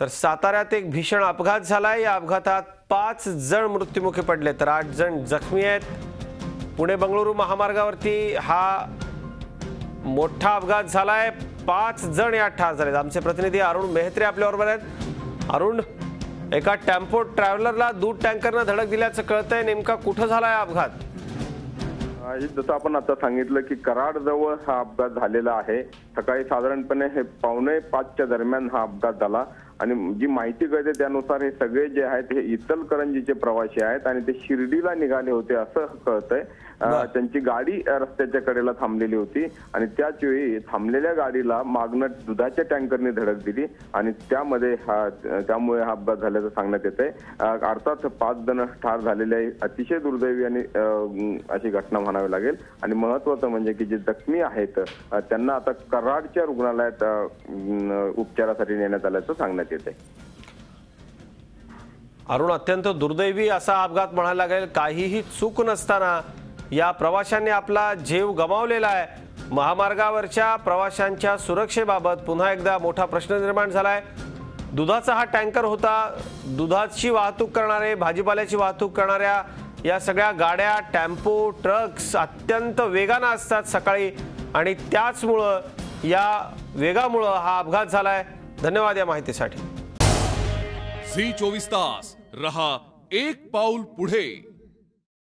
तर साताऱ्यात एक भीषण अपघात झालाय। या अपघातात 5 जण मृत्युमुखी पडले तर 8 जण जखमी आहेत। पुणे बंगळुरू महामार्गावरती हा मोठा अपघात झालाय। 5 जण यात ठार झालेत। आमचे प्रतिनिधी अरुण मेहत्रे आपल्याबरोबर आहेत। अरुण, एका टेम्पो ट्रॅव्हलरला दूध टँकरने धडक दिल्याचं कळतंय, नेमका कुठं झालाय अपघात? जसं आपण आता सांगितलं की कराड जवळ हा अपघात झालेला आहे। सकाळी साधारणपणे 4:45च्या दरम्यान हा अपघात झाला आणि जी माहिती कळते त्यानुसार हे सगळे जे आहेत हे इचलकरंजीचे प्रवासी आहेत आणि ते शिर्डीला निघाले होते असं कळतंय। त्यांची गाडी रस्त्याच्या कडेला थांबलेली होती आणि त्याच वेळी थांबलेल्या गाडीला मागणं दुधाच्या टँकरने धडक दिली आणि त्यामुळे हा अपघात झाल्याचं सांगण्यात येतंय। अर्थात 5 जण ठार झालेले आहे। अतिशय दुर्दैवी आणि अशी घटना म्हणावी लागेल आणि महत्त्वाचं म्हणजे की जे जखमी आहेत त्यांना आता कराडच्या रुग्णालयात उपचारासाठी नेण्यात आल्याचं सांगण्यात येतंय। अरुण, अत्यंत दुर्दैवी असा अपघात म्हणायला लागेल। काहीही चूक नसताना या प्रवाशांनी आपला जीव गमावलेला आहे। महामार्गावरच्या प्रवाशांच्या सुरक्षेबाबत पुन्हा एकदा मोठा प्रश्न निर्माण झालाय। दुधाचा हा टँकर होता। दुधाची वाहतूक करणारे, भाजीपाल्याची वाहतूक करणाऱ्या या सगळ्या गाड्या, टेम्पो, ट्रक्स अत्यंत वेगाने असतात सकाळी आणि त्याचमुळे या वेगामुळे हा अपघात झालाय। धन्यवाद या माहितीसाठी। झी 24 तास रहा एक पाऊल पुढे।